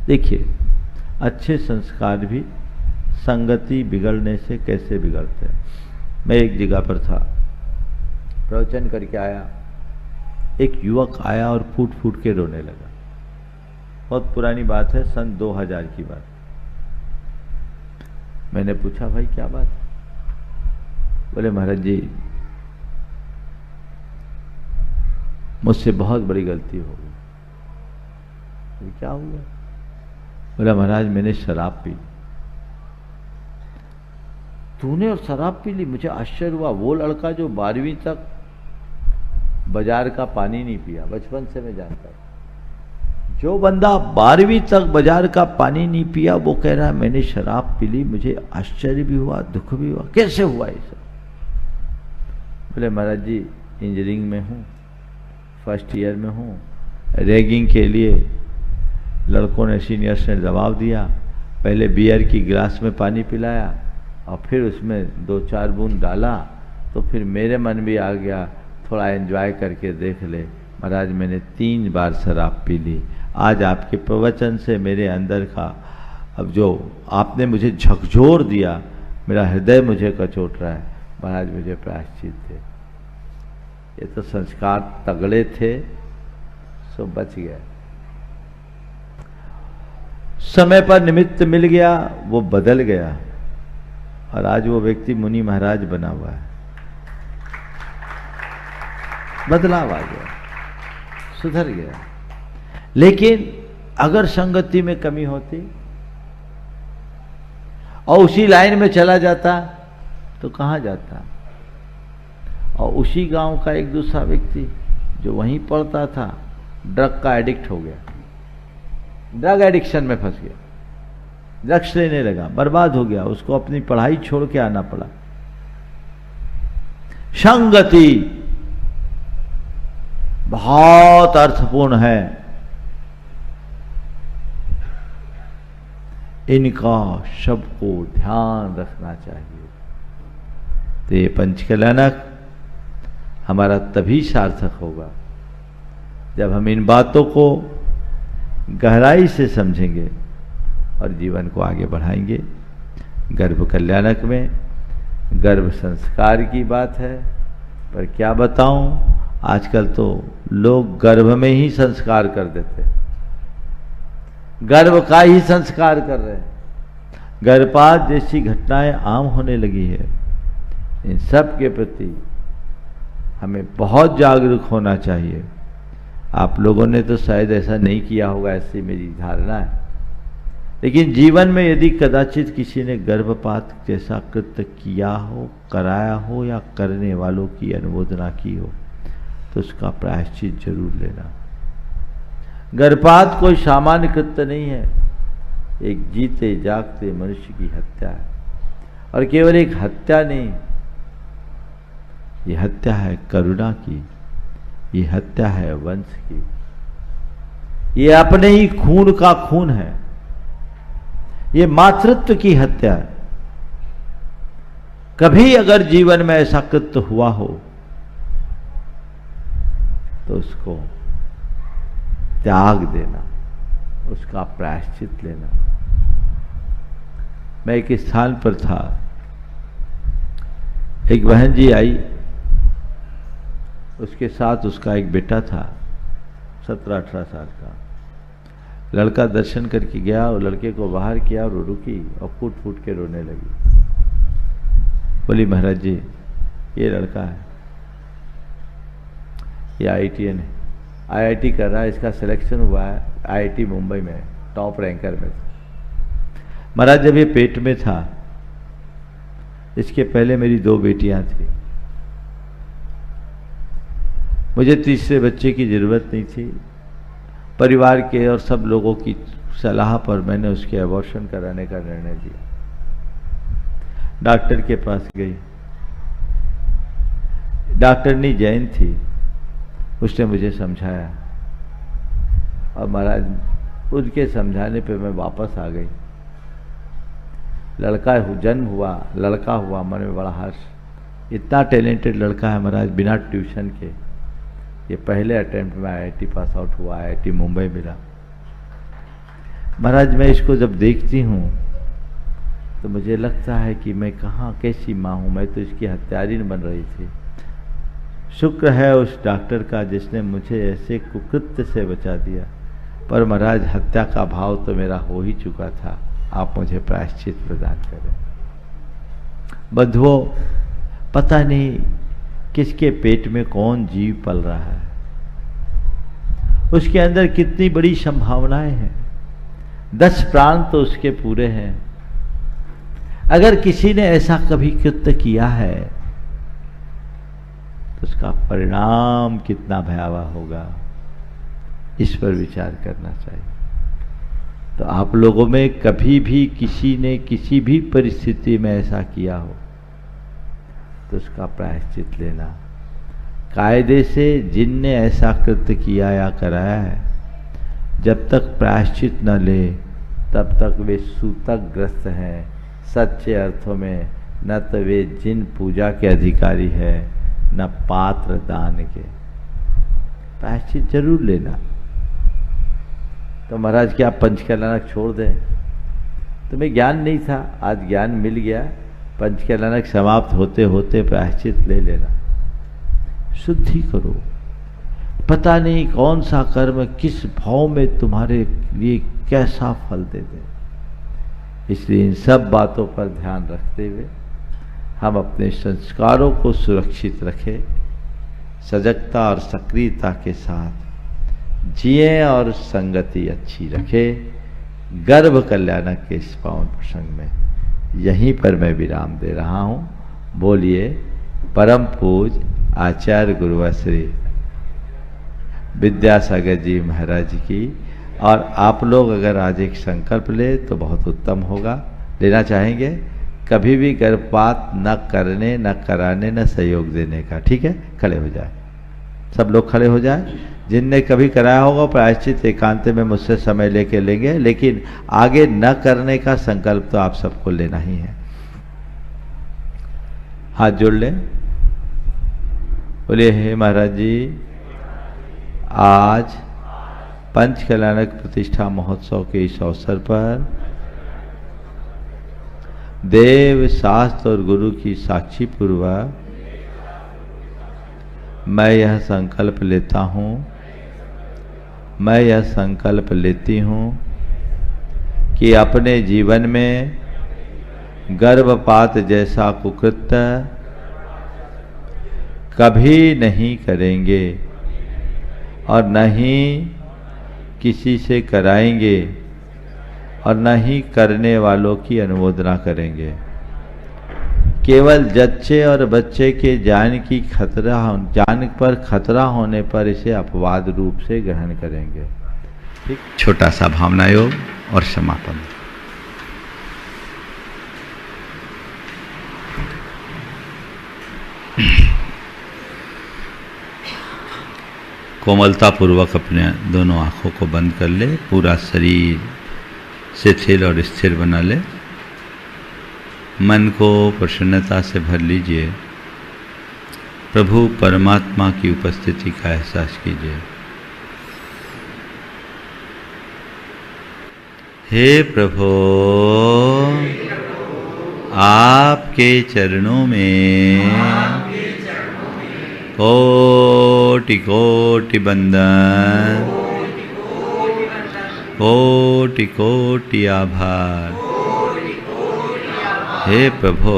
देखिए, अच्छे संस्कार भी संगति बिगड़ने से कैसे बिगड़ते हैं। मैं एक जगह पर था, प्रवचन करके आया, एक युवक आया और फूट फूट के रोने लगा। बहुत पुरानी बात है, सन 2000 की बात। मैंने पूछा, भाई क्या बात? बोले, महाराज जी मुझसे बहुत बड़ी गलती हो गई। क्या हुआ? बोला, महाराज मैंने शराब पी। तूने और शराब पी ली? मुझे आश्चर्य हुआ। वो लड़का जो 12वीं तक बाजार का पानी नहीं पिया, बचपन से मैं जानता हूं, जो बंदा 12वीं तक बाजार का पानी नहीं पिया, वो कह रहा है मैंने शराब पी ली। मुझे आश्चर्य भी हुआ, दुख भी हुआ। कैसे हुआ ये सब? बोले, महाराज जी इंजीनियरिंग में हूँ, फर्स्ट ईयर में हूँ। रैगिंग के लिए लड़कों ने, सीनियर्स ने दबाव दिया। पहले बियर की गिलास में पानी पिलाया और फिर उसमें 2-4 बूंद डाला, तो फिर मेरे मन भी आ गया थोड़ा एंजॉय करके देख ले। महाराज मैंने 3 बार शराब पी ली। आज आपके प्रवचन से मेरे अंदर का, अब जो आपने मुझे झकझोर दिया, मेरा हृदय मुझे कचोट रहा है। महाराज मुझे प्रायश्चित थे। ये तो संस्कार तगड़े थे, सो बच गया। समय पर निमित्त मिल गया, वो बदल गया और आज वो व्यक्ति मुनि महाराज बना हुआ है। बदलाव आ गया, सुधर गया। लेकिन अगर संगति में कमी होती और उसी लाइन में चला जाता तो कहां जाता? और उसी गांव का एक दूसरा व्यक्ति जो वहीं पढ़ता था, ड्रग का एडिक्ट हो गया, ड्रग एडिक्शन में फंस गया, ड्रग्स लेने लगा, बर्बाद हो गया। उसको अपनी पढ़ाई छोड़ के आना पड़ा। संगति बहुत अर्थपूर्ण है। इनका सबको ध्यान रखना चाहिए। तो ये पंचकल्याणक हमारा तभी सार्थक होगा जब हम इन बातों को गहराई से समझेंगे और जीवन को आगे बढ़ाएंगे। गर्भ कल्याणक में गर्भ संस्कार की बात है, पर क्या बताऊं, आजकल तो लोग गर्भ में ही संस्कार कर देते हैं, गर्भ का ही संस्कार कर रहे हैं। गर्भपात जैसी घटनाएं आम होने लगी है। इन सब के प्रति हमें बहुत जागरूक होना चाहिए। आप लोगों ने तो शायद ऐसा नहीं किया होगा, ऐसी मेरी धारणा है। लेकिन जीवन में यदि कदाचित किसी ने गर्भपात जैसा कृत्य किया हो, कराया हो या करने वालों की अनुमोदना की हो, तो उसका प्रायश्चित जरूर लेना। गर्भपात कोई सामान्य कृत्य नहीं है, एक जीते जागते मनुष्य की हत्या है। और केवल एक हत्या नहीं, ये हत्या है करुणा की, ये हत्या है वंश की, ये अपने ही खून का खून है, ये मातृत्व की हत्या है। कभी अगर जीवन में ऐसा कृत्य हुआ हो तो उसको त्याग देना, उसका प्रायश्चित लेना। मैं एक स्थान पर था, एक बहन जी आई, उसके साथ उसका एक बेटा था 17-18 साल का। लड़का दर्शन करके गया और लड़के को बाहर किया और रुकी और फूट फूट के रोने लगी। बोली, महाराज जी ये लड़का है, ये IITN है, IIT कर रहा है, इसका सिलेक्शन हुआ है IIT मुंबई में, टॉप रैंकर में था। महाराज जब ये पेट में था इसके पहले मेरी 2 बेटियां थी। मुझे तीसरे बच्चे की जरूरत नहीं थी। परिवार के और सब लोगों की सलाह पर मैंने उसके अबॉर्शन कराने का निर्णय लिया। डॉक्टर के पास गई। डॉक्टरनी जैन थी, उसने मुझे समझाया और महाराज उनके समझाने पे मैं वापस आ गई। लड़का जन्म हुआ, लड़का हुआ, मन में बड़ा हर्ष। इतना टैलेंटेड लड़का है महाराज, बिना ट्यूशन के। ये पहले अटेम्प्ट में IIT पास आउट हुआ, IIT मुंबई मिला। महाराज मैं इसको जब देखती हूँ तो मुझे लगता है कि मैं कहाँ कैसी माँ हूँ, मैं तो इसकी हत्यारिन बन रही थी। शुक्र है उस डॉक्टर का जिसने मुझे ऐसे कुकृत्य से बचा दिया। पर महाराज हत्या का भाव तो मेरा हो ही चुका था। आप मुझे प्रायश्चित प्रदान करें। बंधुओं, पता नहीं किसके पेट में कौन जीव पल रहा है, उसके अंदर कितनी बड़ी संभावनाएं हैं। 10 प्राण तो उसके पूरे हैं। अगर किसी ने ऐसा कभी कृत्य किया है तो उसका परिणाम कितना भयावह होगा, इस पर विचार करना चाहिए। तो आप लोगों में कभी भी किसी ने किसी भी परिस्थिति में ऐसा किया हो तो उसका प्रायश्चित लेना। कायदे से जिनने ऐसा कृत्य किया या कराया है, जब तक प्रायश्चित न ले तब तक वे सूतकग्रस्त हैं। सच्चे अर्थों में न तो वे जिन पूजा के अधिकारी है, न पात्र दान के। प्रायश्चित जरूर लेना। तो महाराज क्या पंचकल्याणक छोड़ दें? तुम्हें ज्ञान नहीं था, आज ज्ञान मिल गया। पंचकल्याणक समाप्त होते होते प्रायश्चित ले लेना। शुद्धि करो। पता नहीं कौन सा कर्म किस भाव में तुम्हारे लिए कैसा फल दे दे। इसलिए इन सब बातों पर ध्यान रखते हुए हम अपने संस्कारों को सुरक्षित रखें, सजगता और सक्रियता के साथ जिए और संगति अच्छी रखे। गर्भ कल्याणक के इस पावन प्रसंग में यहीं पर मैं विराम दे रहा हूँ। बोलिए परम पूज आचार्य गुरुवर श्री विद्यासागर जी महाराज की। और आप लोग अगर आज एक संकल्प ले तो बहुत उत्तम होगा। लेना चाहेंगे कभी भी गर्भपात न करने, न कराने, न सहयोग देने का। ठीक है, खड़े हो जाए, सब लोग खड़े हो जाए। जिनने कभी कराया होगा प्रायश्चित एकांत में मुझसे समय लेके लेंगे, लेकिन आगे न करने का संकल्प तो आप सबको लेना ही है। हाथ जोड़ लें। बोले हे महाराज जी, आज पंचकल्याणक प्रतिष्ठा महोत्सव के इस अवसर पर देव शास्त्र और गुरु की साक्षी पूर्वक मैं यह संकल्प लेता हूँ, मैं यह संकल्प लेती हूँ कि अपने जीवन में गर्भपात जैसा कुकृत्य कभी नहीं करेंगे और न ही किसी से कराएंगे और न ही करने वालों की अनुमोदना करेंगे। केवल जच्चे और बच्चे के जान पर खतरा होने पर इसे अपवाद रूप से ग्रहण करेंगे। ठीक, छोटा सा भावना योग और समापन। कोमलता पूर्वक अपने दोनों आंखों को बंद कर ले। पूरा शरीर शिथिल और स्थिर बना ले। मन को प्रसन्नता से भर लीजिए। प्रभु परमात्मा की उपस्थिति का एहसास कीजिए। हे प्रभु, आपके चरणों में कोटि कोटि बंदन, कोटि कोटि आभार। हे प्रभु,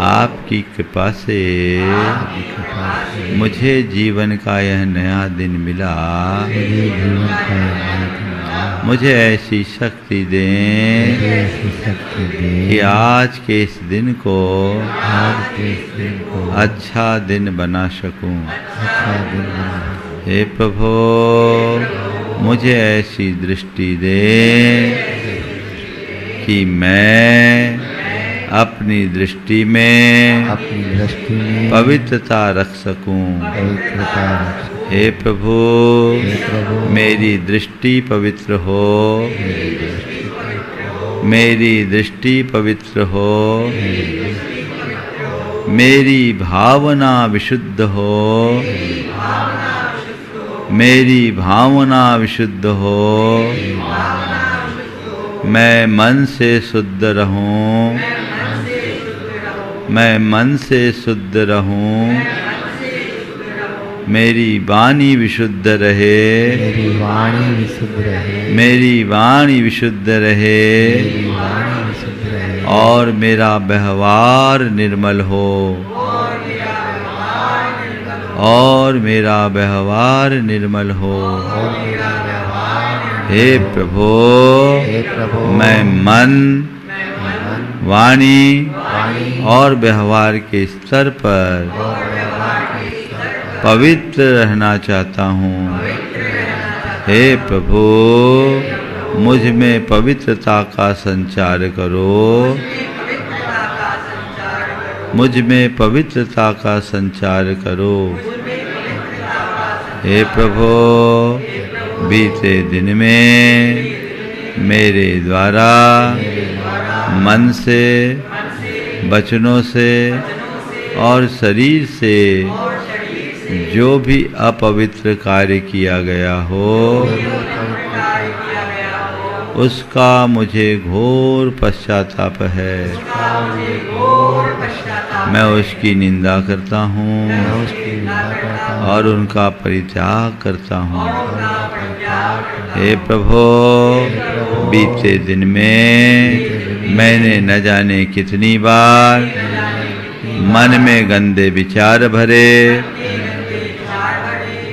आपकी कृपा से मुझे जीवन का यह नया दिन मिला। मुझे ऐसी शक्ति दें मुझे ऐसी शक्ति दे कि आज के इस दिन को आज के इस दिन को अच्छा दिन बना सकूं। अच्छा दिन बना। हे प्रभु, मुझे ऐसी दृष्टि दे कि मैं अपनी दृष्टि में अपनी दृष्टि में पवित्रता रख सकूं। पवित्रता रख सकूं। हे प्रभु, हे प्रभु, मेरी दृष्टि पवित्र हो, मेरी दृष्टि मेरी दृष्टि पवित्र हो, मेरी भावना विशुद्ध हो, मेरी भावना विशुद्ध हो, मैं मन से शुद्ध रहूं, मैं मन से शुद्ध रहूं, मेरी वाणी विशुद्ध रहे, मेरी वाणी विशुद्ध रहे, मेरी वाणी विशुद्ध रहे, मेरी वाणी विशुद्ध रहे, और मेरा व्यवहार निर्मल हो, और मेरा व्यवहार निर्मल हो। और मेरा व्यवहार हे प्रभु, हे प्रभु, मैं मन, मन, वाणी वाणी और व्यवहार के स्तर पर और व्यवहार के स्तर पर पवित्र रहना चाहता हूँ। हे प्रभु, मुझ में पवित्रता का संचार करो, मुझ में पवित्रता का संचार करो। हे प्रभु, बीते दिन में मेरे द्वारा मन से, वचनों से और शरीर से जो भी अपवित्र कार्य किया गया हो, उसका मुझे घोर पश्चाताप है। मैं उसकी निंदा करता हूँ और उनका परित्याग करता हूँ। हे प्रभु, बीते दिन में मैंने न जाने कितनी बार मन में गंदे विचार भरे,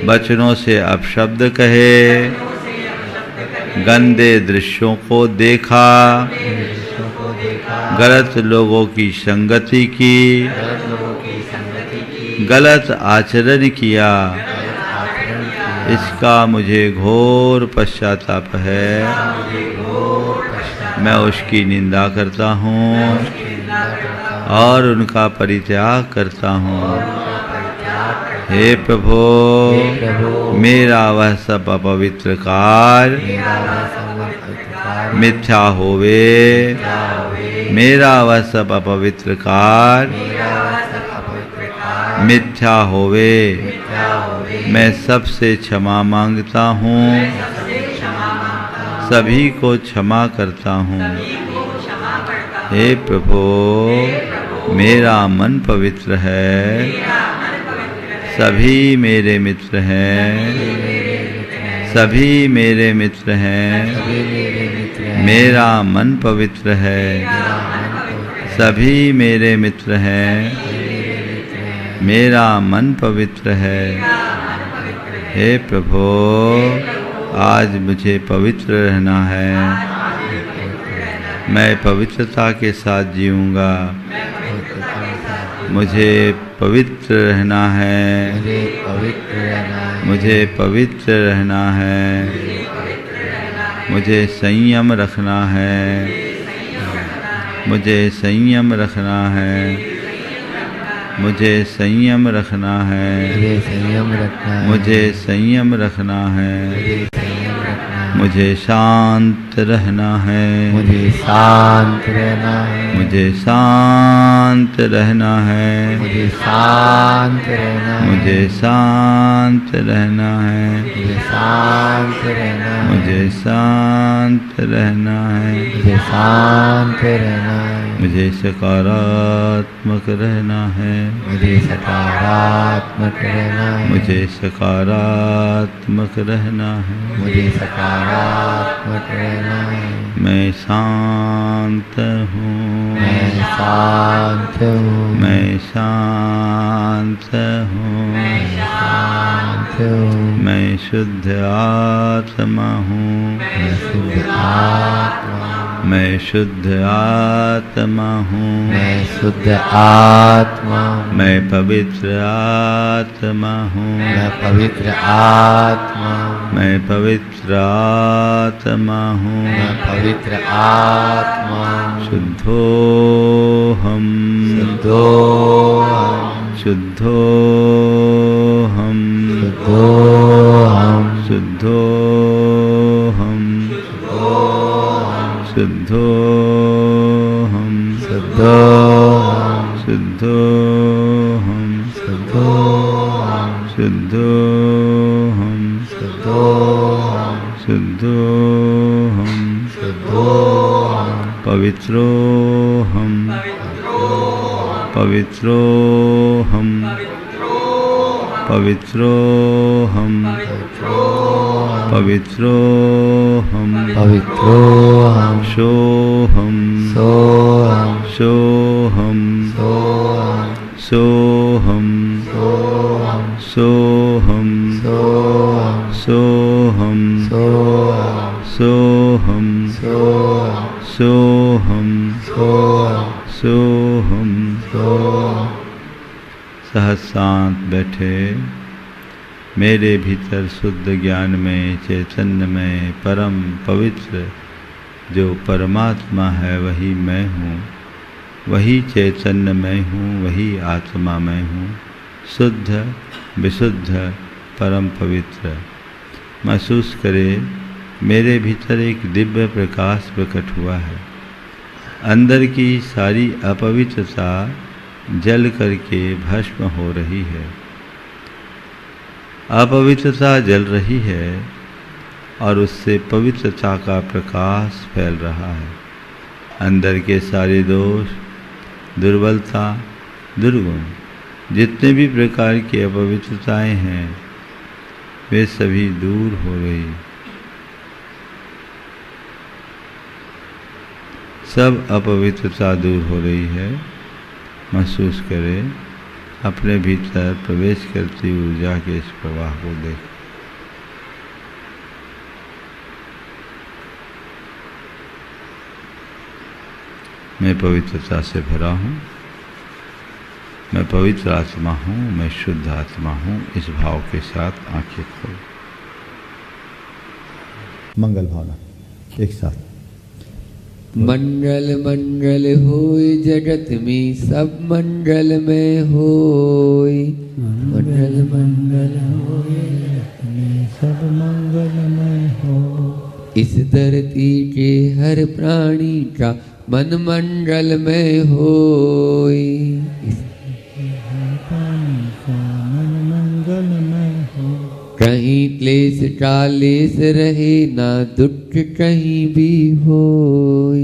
वचनों से अपशब्द कहे, गंदे दृश्यों को देखा, गलत लोगों की संगति की, गलत आचरण किया, इसका मुझे घोर पश्चाताप है। मैं उसकी निंदा करता हूँ और उनका परित्याग करता हूँ। हे प्रभु, मेरा वह सब अपवित्र कार्य मिथ्या होवे, मेरा वह सब अपवित्र कार्य मिथ्या होवे। मैं सबसे क्षमा मांगता हूँ, सभी को क्षमा करता हूँ। हे प्रभु, मेरा मन पवित्र है, सभी मेरे मित्र हैं, सभी मेरे मित्र हैं। मेरा मन पवित्र है, सभी मेरे मित्र हैं। मेरा मन पवित्र है। हे प्रभु, आज मुझे पवित्र रहना है। मैं पवित्रता के साथ जीऊँगा। मुझे पवित्र रहना है, मुझे पवित्र रहना है, मुझे संयम रखना है, मुझे संयम रखना है, मुझे संयम रखना है, मुझे संयम रखना है, मुझे संयम रखना है, मुझे शांत रहना है, मुझे शांत रहना है, मुझे शांत रहना है, मुझे शांत रहना है, मुझे शांत रहना है, मुझे शांत रहना है, मुझे शांत रहना है, मुझे शांत रहना है, मुझे सकारात्मक रहना है। मुझे सकारात्मक रहना है। मुझे सकारात्मक रहना है। मुझे सकारात्मक रहना है। मैं शांत हूँ। मैं शांत हूँ। मैं शांत हूँ। मैं शांत हूँ। मैं शुद्ध आत्मा हूँ। मैं शुद्ध आत्मा। मैं शुद्ध आत्मा हूँ। मैं शुद्ध आत्मा। मैं पवित्र आत्मा हूँ। मैं पवित्र आत्मा। मैं पवित्र आत्मा हूँ। मैं पवित्र आत्मा। शुद्धोहम। शुद्धोहम। शुद्धोहम। शुद्धोहम। शुद्धोहम। शुद्धोहम। शुद्धोहम। शुद्धोहम। शुद्धोहम। शुद्धोहम। शुद्धोहम। शुद्धोहम। शुद्धोहम। पवित्रोहम। पवित्रोहम। पवित्रोहम। पवित्रोहम। पवित्रोहम। सोहम। सोहम। सोहम। सोहम। सोहम। सोहम। सोहम। सोहम। सोहम। सोहम। सोहम। सोहम। सोहम। सोहम। सोहम। सोहम। सहज शांत बैठे। मेरे भीतर शुद्ध ज्ञान में, चैतन्य में, परम पवित्र जो परमात्मा है वही मैं हूँ। वही चैतन्य मैं हूँ। वही आत्मा मैं हूँ। शुद्ध, विशुद्ध, परम पवित्र। महसूस करे मेरे भीतर एक दिव्य प्रकाश प्रकट हुआ है। अंदर की सारी अपवित्रता जल करके भस्म हो रही है। अपवित्रता जल रही है और उससे पवित्रता का प्रकाश फैल रहा है। अंदर के सारे दोष, दुर्बलता, दुर्गुण, जितने भी प्रकार की अपवित्रताएं हैं वे सभी दूर हो रही। सब अपवित्रता दूर हो रही है। महसूस करें अपने भीतर प्रवेश करती ऊर्जा के इस प्रवाह को देख। मैं पवित्रता से भरा हूँ। मैं पवित्र आत्मा हूँ। मैं शुद्ध आत्मा हूँ। इस भाव के साथ आंखें खोलो। मंगल भावना एक साथ। मंगल मंगल होय जगत में सब मंगल में होय। मंगल मंगल होय जगत में सब मंगल में हो। इस धरती के हर प्राणी का मन मंगल में होय। इस प्राणी का मन मंगल में हो। कहीं क्लेश कालेश रहे ना दुख कहीं भी होय।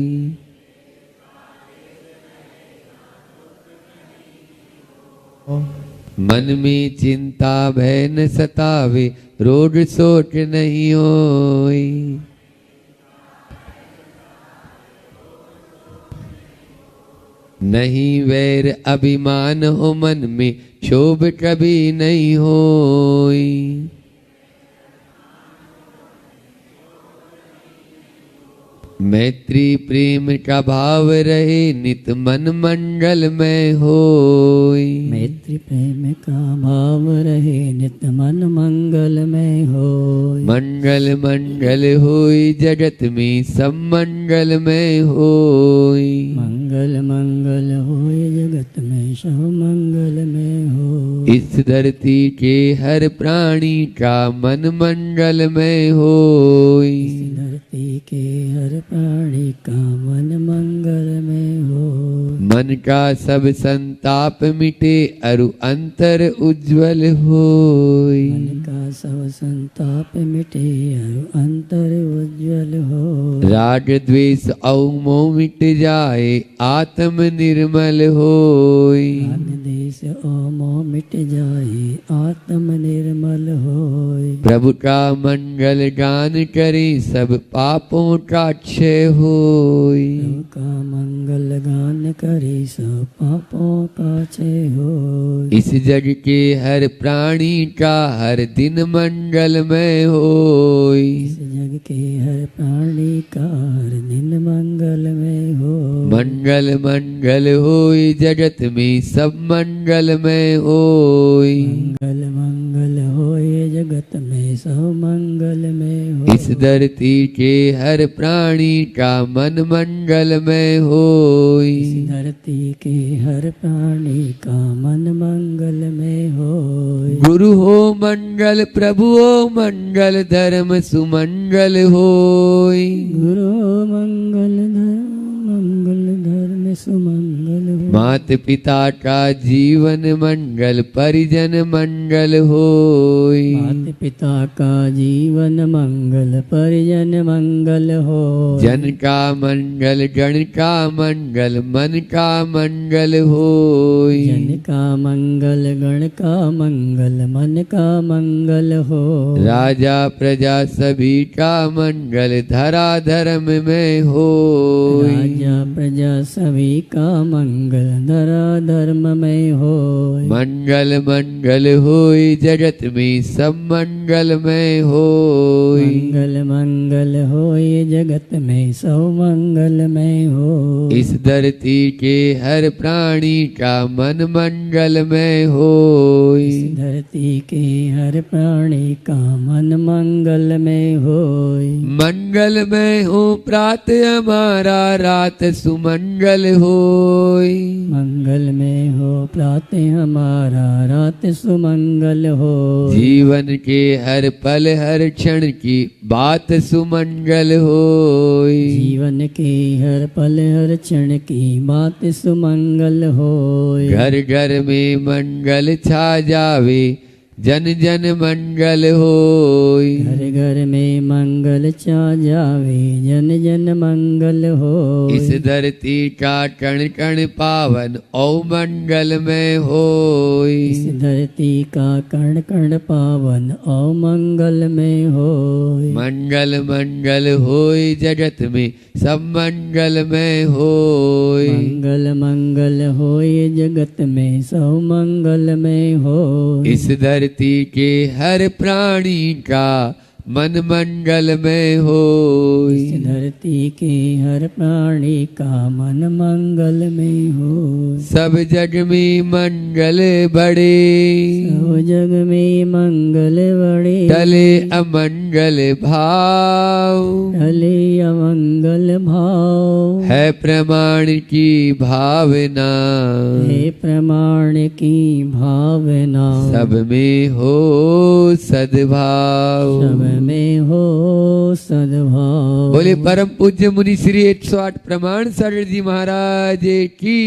मन में चिंता भय न सतावे रोग शोक नहीं होय। नहीं वैर अभिमान हो मन में क्षोभ कभी नहीं होय। मैत्री प्रेम का भाव रहे नित मन मंगल में होय। मैत्री प्रेम का भाव रहे नित मन मंगल में होय। मंगल मंगल होय जगत में सब मंगल में होय। मंगल मंगल होय जगत में सब मंगल में होय। इस धरती के हर प्राणी का मन मंगल में होय। इस धरती के हर प्राणी का मन मंगल में होय। मन का सब संताप मिटे अरु अंतर उज्ज्वल होय। मन का सब संताप मिटे और अंतर उज्ज्वल हो। राग द्वेष और मोह मिट जाए आत्म निर्मल होय। राग देश और मोह मिट जाए आत्म निर्मल होय। प्रभु का मंगल गान करे सब पापों का क्षय होय। प्रभु का मंगल गान करे सब पापों का क्षय होय। इस जग के हर प्राणी का हर दिन मंगलमय होय। इस जग के हर प्राणी का हर दिन मंगलमय हो। मंगल मंगल होय जगत में सब मंगलमय होय। मंगल मंगल होय जगत में सब मंगलमय हो। इस धरती के हर प्राणी का मन मंगलमय होय। इस धरती के हर प्राणी का मन मंगलमय होय। गुरु हो मंगल प्रभु हो मंगल धर्म सुमंगल होय। गुरु मंगल धर्म सुमंगल हो। मात पिता का जीवन मंगल परिजन मंगल होय। माता पिता का जीवन मंगल परिजन मंगल हो। जन का मंगल गण का मंगल मन का मंगल होय। जन का मंगल गण का मंगल मन का मंगल हो। राजा प्रजा सभी का मंगल धरा धर्म में होय। राजा प्रजा सभी का मंगल धरा धर्म में हो। मंगल मंगल होय जगत में सब मंगलमय होय। मंगल मंगल होय जगत में सब मंगलमय हो। इस धरती के हर प्राणी का मन मंगलमय होय। इस धरती के हर प्राणी का मन मंगलमय होय। मंगलमय हो प्रात हमारा रात सुमंगल होय। मंगल में हो प्रातः हमारा रात सुमंगल हो। जीवन के हर पल हर क्षण की बात सुमंगल होय। जीवन के हर पल हर क्षण की बात सुमंगल होय। घर घर में मंगल छा जावे जन जन मंगल होय। घर घर में मंगल छा जावे जन जन मंगल हो। इस धरती का कण कण पावन ओ मंगलमय होय। इस धरती का कण कण पावन और मंगलमय होय। मंगल मंगल होय जगत में सब मंगलमय होय। मंगल मंगल होय जगत में सब मंगलमय होय। इस धरती के हर प्राणी का मन मंगलमय होय। इस धरती के हर प्राणी का मन मंगलमय हो। सब जग में मंगल बड़े सब जग में मंगल बड़े। टले अमंगल भाव टले अमंगल भाव। है प्रमाण की भावना हे प्रमाण की भावना। सब में हो सद्भाव। सब में हो सद्भाव। बोले परम पूज्य मुनि श्री 108 प्रमाण सर जी महाराज की।